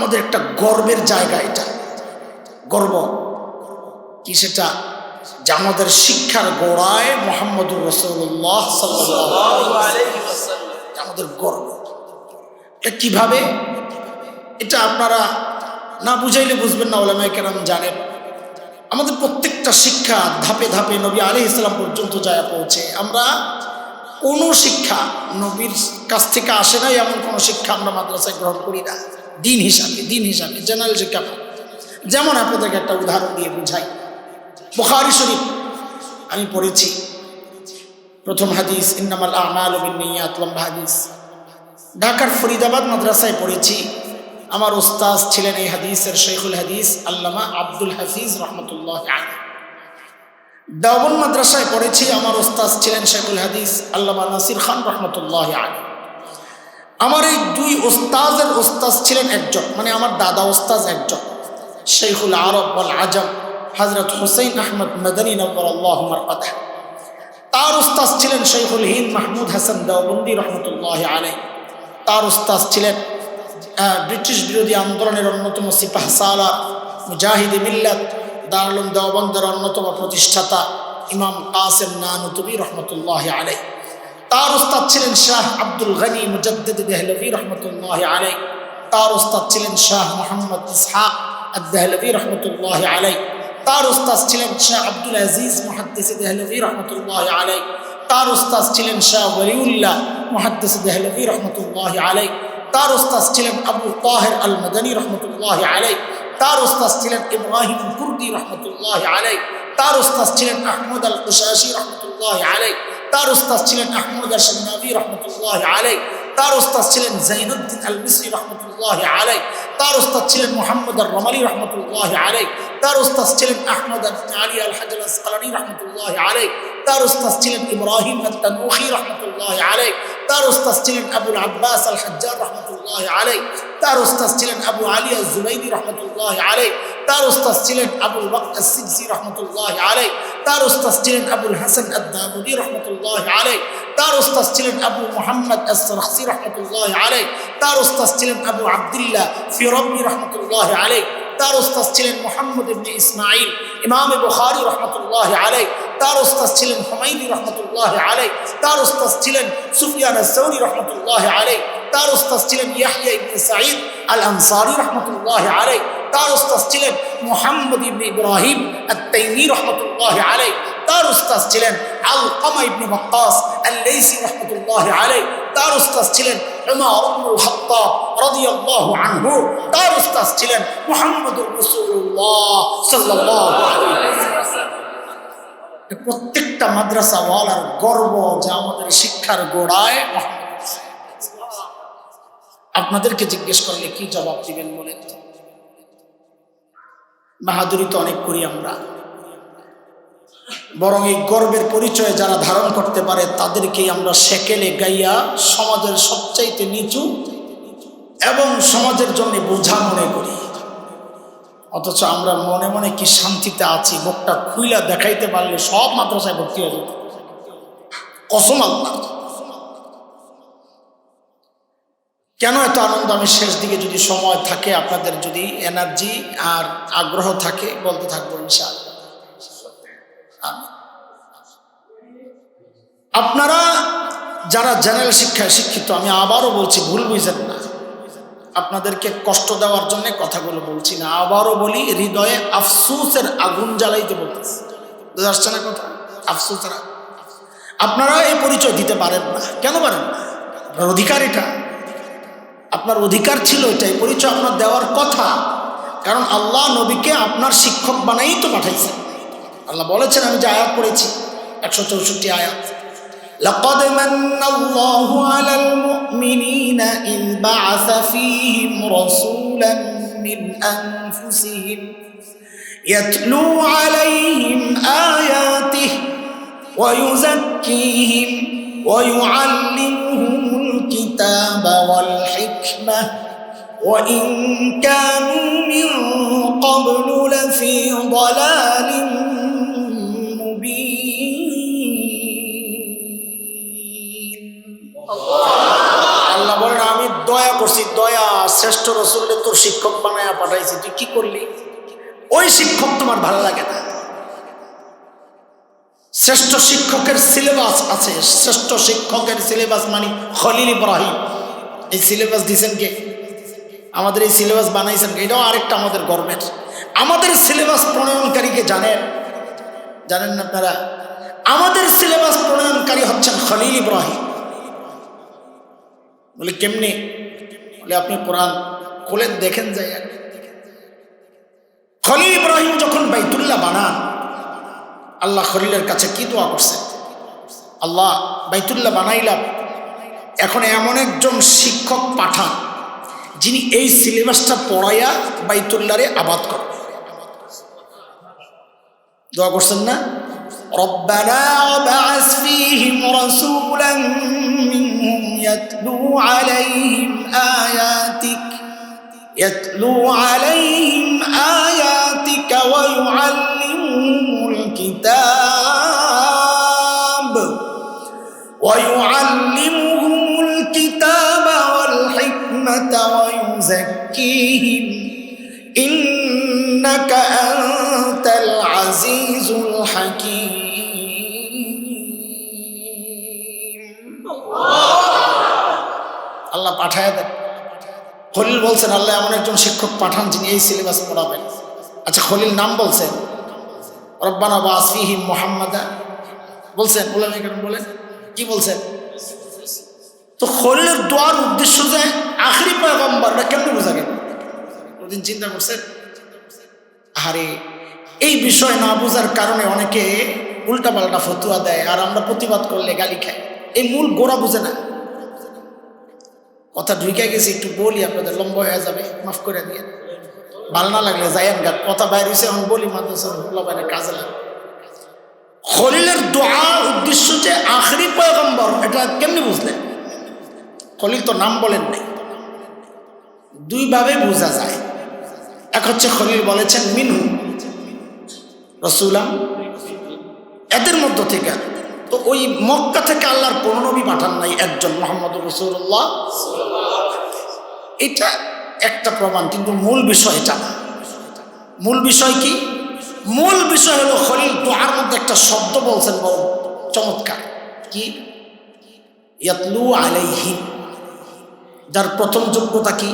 আমাদের একটা গর্বের জায়গা, এটা গর্ব কি সেটা, যে আমাদের শিক্ষার গোড়ায় মুহাম্মদুর রাসূলুল্লাহ সাল্লাল্লাহু আলাইহি ওয়াসাল্লাম, আমাদের গর্ব। এটা কিভাবে, এটা আপনারা না বুঝাইলে বুঝবেন না, উলামায়ে কেরাম জানেন। আমাদের প্রত্যেকটা শিক্ষা ধাপে ধাপে নবী আলাইহিস সালাম পর্যন্ত যায় পৌঁছে। আমরা কোনো শিক্ষা নবীর কাছ থেকে আসে নাই এমন কোনো শিক্ষা আমরা মাদ্রাসায় গ্রহণ করি না। দিন হিসাবে জেনারেল শিক্ষা। যেমন আপনাদেরকে একটা উদাহরণ দিয়ে বুঝাই। বুখারী শরীফ আমি পড়েছি, প্রথম হাদিস ইন্নামাল আমালু বিন্নিয়াত, লম্বা হাদিস। ঢাকার ফরিদাবাদ মাদ্রাসায় পড়েছি। আমার উস্তাদ ছিলেন এই হাদিসের শেখুল হাদিস আল্লামা আব্দুল হাফিজ রহমতুল্লাহ আলাইহি। দেওবন্দ মাদ্রাসায় পড়েছি। আমার উস্তাদ ছিলেন শেখুল হাদিস আল্লামা নাসির খান রহমতুল্লাহ আলাইহি। আমার এই দুই উস্তাদের উস্তাদ ছিলেন একজন, মানে আমার দাদা উস্তাদ একজন, শেখুল আরব ওয়াল আজম হযরত হুসাইন আহমদ মাদানী নওয়ারাল্লাহু মারকাদাহ। তার উস্তাদ ছিলেন শেখুল হিন্দ মাহমুদ হাসান দেওবন্দি রহমতুল্লাহ আলাইহি। তার উস্তাদ ছিলেন ব্রিটিশ বিরোধী আন্দোলনের অন্যতম সিপাহ সালার মুজাহিদ মিল্লাত দারুল উলুম দেওবন্দের অন্যতম প্রতিষ্ঠাতা ইমাম কাসেম নানুতুবি রহমতুল্লাহ আলাইহি। তার উস্তাদ ছিলেন শাহ আব্দুল গনি মুজাদ্দিদ দেহলভী রহমতুল্লাহ আলাইহি। তার উস্তাদ ছিলেন শাহ মোহাম্মদ ইসহাক আদ-দেহলভী রহমতুল্লাহ আলাইহি। তার উস্তাদ ছিলেন শাহ আব্দুল আজিজ মুহাদ্দিস দেহলভী রহমতুল্লাহ আলাইহি। তার উস্তাদ ছিলেন শাহ ওয়ালিউল্লাহ মুহাদ্দিস দেহলভী রহমতুল্লাহ আলাইহি। তার উস্তাদ ছিলেন আবু তাহের আল মাদানী রহমতুল্লাহ আলাইহি। তার উস্তাদ ছিলেন ইব্রাহিম কুর্দি রহমতুল্লাহ আলাইহি। তার উস্তাদ ছিলেন আহমদ আল কুশাশি রহমতুল্লাহ আলাইহি। তার উস্তাদ ছিলেন আহমদ আল শান্নাবি রহমতুল্লাহ আলাইহি। তার উস্তাদ ছিলেন জাইনুদ্দিন আল মিসরি রহমতুল্লাহ আলাইহি। তার উস্তাদ ছিলেন মুহাম্মদ আল রমালি রহমতুল্লাহ আলাইহি। তার উস্তাদ ছিলেন আহমদ আলী আল হাজার আসকালানি রহমতুল্লাহ আলাইহি। তার উস্তাদ ছিলেন ইব্রাহিম আত-তানুখি রহমতুল্লাহ আলাইহি। তার উস্তাদ ছিলেন আবুল আব্বাস আল হাজ্জার রহমতুল্লাহ আলাইহি। তার উস্তাদ ছিলেন আবু আলী আজ-জুবাইদি রহমতুল্লাহ আলাইহি। তার উস্তাদ ছিলেন আবুল ওয়াক্ত আস-সিজি রহমতুল্লাহ আলাইহি। তার উস্তাদ ছিলেন আবুল হাসান আদ-দাবুদি রহমতুল্লাহ আলাইহি। তার উস্তাদ ছিলেন আবু মুহাম্মদ আস-সারখসি রহমতুল্লাহ আলাইহি। তার উস্তাদ ছিলেন আবু আব্দুল্লাহ ফিরাবি রহমতুল্লাহ আলাইহি। তার উস্তাদ ছিলেন মুহাম্মদ ইবনে ইসমাঈল ইমাম বুখারী রহমতুল্লাহ আলাইহি। তার উস্তাদ ছিলেন হুমায়দি রহমতুল্লাহ আলাইহি। তার উস্তাদ ছিলেন সুফিয়ান আস-সাউরি রহমতুল্লাহ আলাইহি। তার উস্তাদ ছিলেন ইয়াহইয়া ইবনে সাঈদ আল আনসারী রহমতুল্লাহ আলাইহি। তার উস্তাদ ছিলেন মুহাম্মদ ইবনে ইব্রাহিম আত-তাইমি রহমতুল্লাহ আলাইহি। তার উস্তাদ ছিলেন আলকামা ইবনে ওয়াক্কাস আল-লাইসি রহমতুল্লাহ আলাইহি। তার উস্তাদ ছিলেন উমর ইবনুল খাত্তাব রাদিয়াল্লাহু আনহু। তার উস্তাদ ছিলেন মুহাম্মদুর রাসূলুল্লাহ সাল্লাল্লাহু আলাইহি ওয়াসাল্লাম। প্রত্যেকটা মাদ্রাসাওয়ালার গর্ব যে আমাদের শিক্ষার গোড়ায় মুহাম্মদ। আপনাদেরকে জিজ্ঞেস করলে কি জবাব দিবেন বলেন? বাহাদুরি তো অনেক করি আমরা, বরং এই গর্বের পরিচয় যারা ধারণ করতে পারে তাদেরকেই আমরা সেকেলে গাইয়া সমাজের সবচাইতে নিচু এবং সমাজের জন্য বোঝা মনে করি। অথচ আমরা মনে মনে কি শান্তিতে আছি, মুখটা খুইলা দেখাইতে পারলে সব মাদ্রাসায় ভর্তি হয়ে যেত। কসম আল্লাহ। কেন এত আনন্দ? আমি শেষ দিকে যদি সময় থাকে, আপনাদের যদি এনার্জি আর আগ্রহ থাকে, বলতে থাকবো ইনশাআল্লাহ। আপনারা যারা জেনারেল শিক্ষায় শিক্ষিত, আমি আবারও বলছি, ভুল বুঝেন না, আপনাদেরকে কষ্ট দেওয়ার জন্য কথাগুলো বলছি না। আবারও বলি, হৃদয়ে আফসোসের আগুন জ্বালাইতে বলতেছি। বুঝতে আসছে না কথা? আফসোসের। আপনারা এই পরিচয় দিতে পারেন না। কেন পারেন না? আপনার অধিকার, এটা আপনার অধিকার ছিল, এটাই পরিচয় আপনার দেওয়ার কথা। কারণ আল্লাহ নবীকে আপনার শিক্ষক বানাই তো পাঠাইছেন। আল্লাহ বলেছেন, আমি যে আয়াত পড়েছি 164 আয়াত, লাকাদ মান্নাল্লাহু আলাল মুমিনিনা ইয বা'আসা ফীহিম রাসূলান মিন আনফুসিহিম ইয়াতলু আলাইহিম আয়াতিহি ওয়া ইউযাক্কিহিম ওয়া ইউআল্লিমুহুমুল কিতাবা ওয়াল হিকমাহ ওয়া ইন কানু মিন ক্বাবলু লাফী দালালিন মুবিন। আল্লাহ বলেন, আমি দয়া করছি, দয়া শ্রেষ্ঠ রসুলকে তোর শিক্ষক বানায়া পাঠাইছি, তুই কি করলি? ওই শিক্ষক তোমার ভালো লাগে না। শ্রেষ্ঠ শিক্ষকের সিলেবাস আছে, শ্রেষ্ঠ শিক্ষকের সিলেবাস মানে খলিল ইব্রাহিম। এই সিলেবাস দিয়েছেন কে? আমাদের এই সিলেবাস বানাইছেন কে? এটাও আরেকটা আমাদের গর্বের। আমাদের সিলেবাস প্রণয়নকারীকে জানেন? জানেন না আপনারা? আমাদের সিলেবাস প্রণয়নকারী হচ্ছেন খলিল ইব্রাহিম। বলে কেমনি? বলে আপনি কোরআন খোলেন, দেখেন যায়। খলিল ইব্রাহিম যখন বাইতুল্লাহ বানান, আল্লাহ খলিলের কাছে কি দোয়া করছেন? আল্লাহ বাইতুল্লাহ বানাইলাম, এখন এমন একজন শিক্ষক পাঠান যিনি এই সিলেবাসটা পড়াইয়া বাইতুল্লাহরে আবাদ করবে। দোয়া করছেন না? রব্বানা ওয়াবআস ফীহিম রাসূলান মিনহুম ইয়াতলু আলাইহিম আয়াতিকা ওয়া ইউআল্লিমুহুমুল কিতাবা ওয়াল হিকমাতা ওয়া ইউযাক্কিহিম ইন্নাকা আনতাল আজিজুল হাকীম। আল্লাহ পাঠায় দেন। খলিল বলছেন আল্লাহ এমন একজন শিক্ষক পাঠান যিনি এই সিলেবাস পড়াবেন। আচ্ছা, খলিল নাম বলছেন, রব্বানা ওয়াবআস ফীহিম মুহাম্মাদা বলছেন, বলেন কি বলছেন? তো খলিলের দোয়ার উদ্দেশ্য যে আখেরি পয়গম্বর, না কেমন বোঝা গেল? কোনদিন চিন্তা করছেন? আরে এই বিষয় না বোঝার কারণে অনেকে উল্টাপাল্টা ফতুয়া দেয়, আর আমরা প্রতিবাদ করলে গালি খাই। এই মূল গোড়া বুঝে না। কথা ঢুকে গেছি, একটু বলি, আপনাদের লম্বা হয়ে যাবে, মাফ করে দিয়ে। ভালো না লাগলে যাইয়েন গা, কথা বাইরে হয়েছে এখন বলি, মাদ্রাসার কাজে লাগে। খলিলের দোয়া উদ্দেশ্য যে আখেরি পয়গম্বর, এটা কেমনি বুঝলেন? খলিল তো নাম বলেন নাই। দুইভাবে বোঝা যায়। এক হচ্ছে খলিল বলেছেন মিনহু রাসূলাম, এদের মধ্য থেকে। তো ওই মক্কা থেকে আল্লাহর কোন নবী পাঠান নাই, একজন মুহাম্মদুর রাসূলুল্লাহ। এটা একটা প্রমাণ, কিন্তু মূল বিষয় এটা না। মূল বিষয় কি? মূল বিষয় হলো খলিল দোয়ার মধ্যে একটা শব্দ বলছেন বড় চমৎকার। কি? ইয়াতলু আলাইহিম, যার প্রথম যোগ্যতা কি?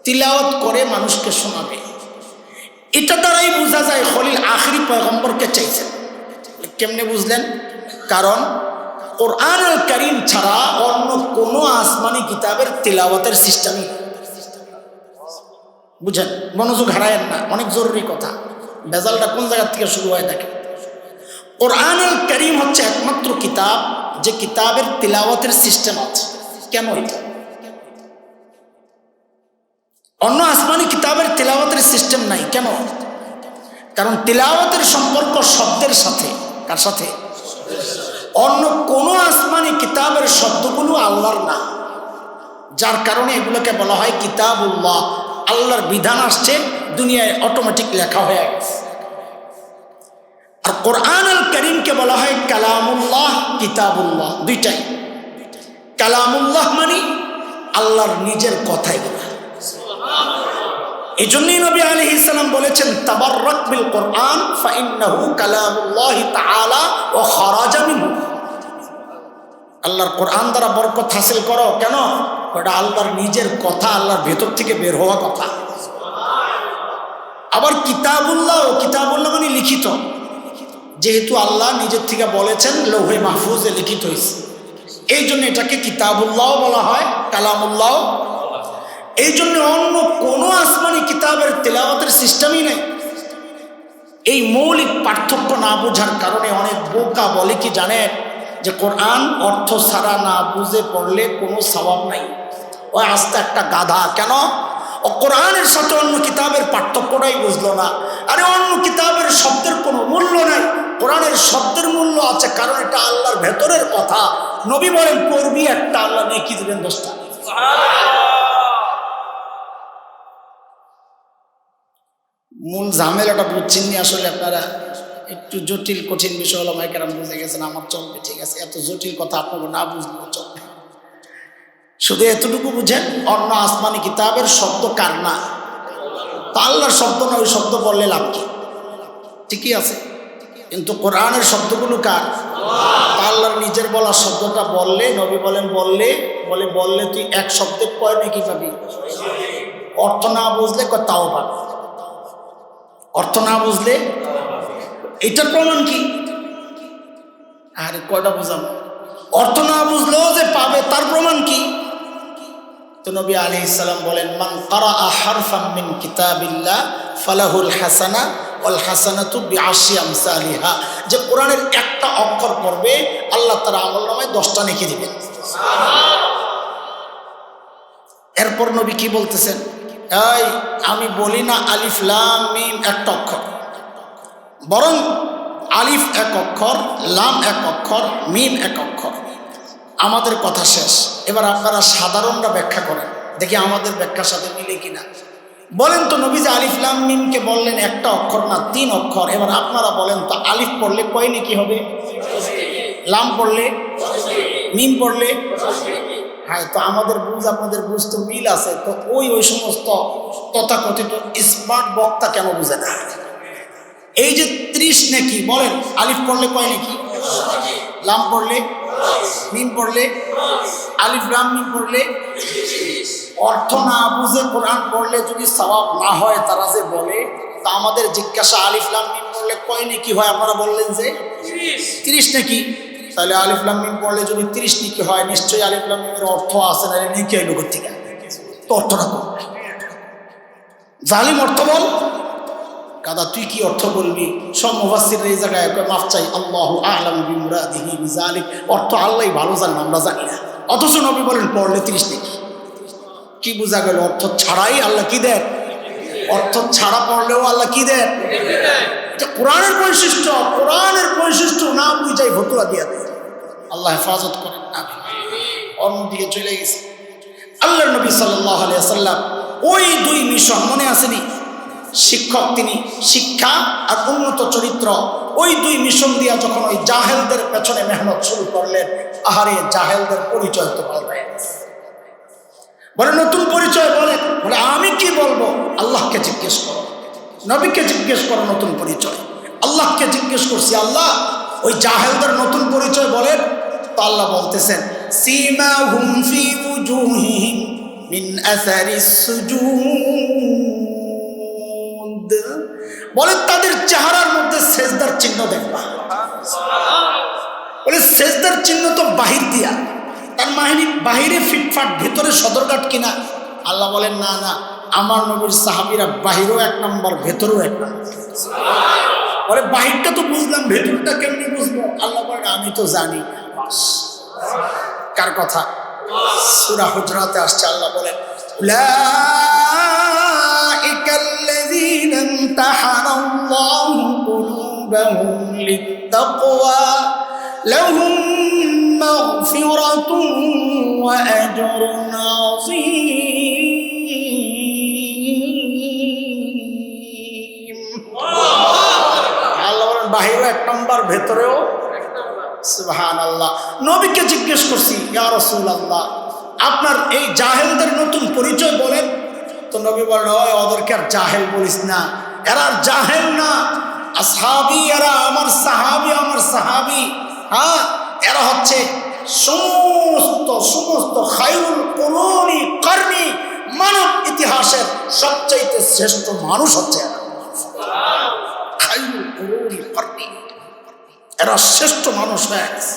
তিলাওয়াত করে মানুষকে শোনাবে। এটা দ্বারাই বোঝা যায় খলিল আখেরি পয়গম্বরকে চাইছেন। কেমনে বুঝলেন? কারণ কোরআনুল কারীম ছাড়া অন্য কোনো আসমানি কিতাবের তিলাওয়াতের সিস্টেমই, বুঝেন, মনোযোগ হারায়েন না, অনেক জরুরি কথা। বেজালটা কোন জায়গা থেকে শুরু হয় দেখেন। কোরআনুল কারীম হচ্ছে একমাত্র কিতাব যে কিতাবের তিলাওয়াতের সিস্টেম আছে। কেন এটা? অন্য আসমানি কিতাবের তিলাওয়াতের সিস্টেম নাই। কেন? কারণ তিলাওয়াতের সম্পর্ক শব্দের সাথে। কার সাথে? অন্য কোনো আসমানি কিতাবের শব্দগুলো আল্লাহর না, যার কারণে এগুলোকে বলা হয় কিতাবুল্লাহ। আল্লাহর বিধান আসছে, দুনিয়ায় অটোমেটিক লেখা হয়ে গেছে। আর কোরআনুল কারীমকে বলা হয় কালামুল্লাহ, কিতাবুল্লাহ, দুইটাই। কালামুল্লাহ মানে আল্লাহর নিজের কথাই বলা। এই জন্যই নবী আলাইহিস সালাম বলেছেন তাবাররাক বিল কোরআন ফাইন্নাহু কালামুল্লাহি তাআলা ওয়া খারাজা মিনহু। আল্লাহর কোরআন দ্বারা বরকত হাসিল করো। কেন? ওটা আল্লাহর নিজের কথা, আল্লাহর ভেতর থেকে বের হওয়া কথা। আবার কিতাবুল্লাহ, কিতাবুল্লাহ মানে লিখিত, যেহেতু আল্লাহ নিজের থেকে বলেছেন লৌহে মাহফুজে লিখিত হয়েছে, এই জন্য এটাকে কিতাবুল্লাহ বলা হয়, কালামুল্লাহ। এই জন্য অন্য কোনো আসমানি কিতাবের তেলাওয়াতের সিস্টেমই নেই। এই মৌলিক পার্থক্য না বোঝার কারণে অনেক বোকা বলে কি জানেন, যে কোরআন অর্থ ছাড়া না বুঝে পড়লে কোনো সওয়াব নাই, ও আস্তে একটা গাধা। কেন? ও কোরআনের সাথে অন্য কিতাবের পার্থক্যটাই বুঝলো না। আরে অন্য কিতাবের শব্দের কোনো মূল্য নাই, কোরআনের শব্দের মূল্য আছে, কারণ এটা আল্লাহর ভেতরের কথা। নবী বলেন পড়বি একটা, আল্লাহ নেকি দিবেন 10টা। মূল ঝামেলাটা বুঝছেন নি আসলে আপনারা। একটু জটিল কঠিন বিষয় হলো মাইকেরাম বুঝে গেছেন, আমার চলবে, ঠিক আছে। এত জটিল কথা আপনাকে না বুঝলেও চলবে। শুধু এতটুকু বুঝেন, অন্য আসমানি কিতাবের শব্দ কার না? তা আল্লাহর শব্দ না, ওই শব্দ বললে লাভ কি? ঠিকই আছে, কিন্তু কোরআনের শব্দগুলো কার? তা আল্লাহর নিজের বলা শব্দটা বললে, নবী বলেন বললে তুই এক শব্দে কয় নাকি পাবি? অর্থ না বুঝলে তাও পাবি, অর্থ না বুঝলে। এটার প্রমাণ কি? আরে কয়টা বোঝাবো? অর্থ না বুঝলেও যে পাবে তার প্রমাণ কি? তো নবী আলাইহিস সালাম বলেন, মান ক্বারাআ হারফাম মিন কিতাবিল্লাহ ফালাহুল হাসানা ওয়াল হাসানাতু বিআশরি আমসালিহা। যে কোরআনের একটা অক্ষর পড়বে আল্লাহ তার আমলনামায় 10টা নেকি দিবেন। এরপর নবী কি বলতেছেন? এই আমি বলি না আলিফ লাম মিম একটা অক্ষর, বরং আলিফ এক অক্ষর, লাম এক অক্ষর, মিম এক অক্ষর। আমাদের কথা শেষ। এবার আপনারা সাধারণরা ব্যাখ্যা করেন, দেখি আমাদের ব্যাখ্যার সাথে মিলে কিনা। বলেন তো, নবী যে আলিফ লাম মিমকে বললেন একটা অক্ষর না 3 অক্ষর, এবার আপনারা বলেন তো আলিফ পড়লে কয় নেকি হবে? লাম পড়লে, মিম পড়লে? হ্যাঁ, তো আমাদের বুঝ আপনাদের বুঝ তো মিল আছে। তো ওই সমস্ত তথাকথিত স্মার্ট বক্তা কেন বুঝে না? এই যে 30 নেকি, বলেন আলিফ পড়লে কয় নেকি? লাম পড়লে, মিম পড়লে, আলিফ লাম মিম পড়লে। অর্থ না বুঝে কোরআন পড়লে যদি সওয়াব না হয় তারা যে বলে, তা আমাদের জিজ্ঞাসা আলিফ লাম মিম পড়লে কয় নেকি হয়? আপনারা বললেন যে 30 নেকি। তাহলে আলিফ লাম মিম পড়লে যদি 30 নেকি হয়, নিশ্চয়ই আলিফ লাম মিমের অর্থ আছে না? নেকি এলো কোত্থেকে? তো অর্থটা কোন? জালিম অর্থ বল। কাদা তুই কি অর্থ বলবি? সব মুফাসসির এই জায়গায় মাফ চাই, আল্লাহু আ'লামু বিমুরাদিহি বিযালিক। অর্থ আল্লাহই ভালো জানেন, আমরা জানি না। অথচ নবী বলেন পড়লে 30 নেকি। কি বোঝা গেল? অর্থ ছাড়াই আল্লাহ কি দেন? অর্থ ছাড়া পড়লেও আল্লাহ কি দেন? এটা কোরআনের বৈশিষ্ট্য। কোরআনের বৈশিষ্ট্য না বুঝাই ফতুয়া দিয়া দেয়। আল্লাহ হেফাজত করেন। অন্যদিকে চলে গেছে আল্লাহর নবী সাল্লাল্লাহু আলাইহি ওয়াসাল্লাম। ওই 2 মিশন মনে আসেনি? শিক্ষক তিনি, শিক্ষা আর উন্নত চরিত্র। ওই 2 মিশন দিয়া যখন ওই জাহেলদের পেছনে মেহনত শুরু করলেন, আহারে জাহেলদের পরিচয় তো পাল্টায় গেছে। বলে নতুন পরিচয় বলে আমি কি বলবো? আল্লাহকে জিজ্ঞেস করো, নবীকে জিজ্ঞেস করো নতুন পরিচয়। আল্লাহকে জিজ্ঞেস করছি, আল্লাহ ওই জাহেলদের নতুন পরিচয় বলেন। তো আল্লাহ বলতেছেন, সীমাহুম ফি উজুহিহিম মিন আসারিস সুজুদ। বলে তাদের চেহারার মধ্যে সেজদার চিহ্ন দেখবা। বলে সেজদার চিহ্ন তো বাহির দিয়া, তার মাহিনী বাহিরে ফিটফাট, ভেতরে সদরঘাট কিনা? আল্লাহ বলেন না না, আমার নবীর সাহাবীরা বাহিরও 1 নম্বর, ভেতরেও 1 নম্বর। বলে বাহিরটা তো বুঝলাম, ভেতরটা কেমনি বুঝবো? আল্লাহ বলেন আমি তো জানি। কার কথা? সূরা হুজরাতে আসছে, আল্লাহ বলেন উলাইকাল্লাযীনা ইমতাহানাল্লাহু কুলুবাহুম লিত্তাকওয়া লাহুম মাগফিরাতুন ওয়া আজরুন আযীম। আল্লাহ বলেন বাহিরে 1 নম্বর, ভেতরেও। সুবহানাল্লাহ। নবীকে জিজ্ঞেস করছি, ইয়া রাসূলুল্লাহ আপনার এই জাহেলদের নতুন পরিচয় বলেন। তো নবী বলেন, ওই ওদেরকে আর জাহেল বলিস না, এরা জাহেল না, আসহাবী, এরা আমার সাহাবী। হ্যাঁ, এরা হচ্ছে সমস্ত খায়রুল কুরুনি করনি, মানব ইতিহাসের সবচাইতে শ্রেষ্ঠ মানুষ হচ্ছে এরা। খায়রুল কুরুনি করনি, এরা শ্রেষ্ঠ মানুষ হয়ে গেছে।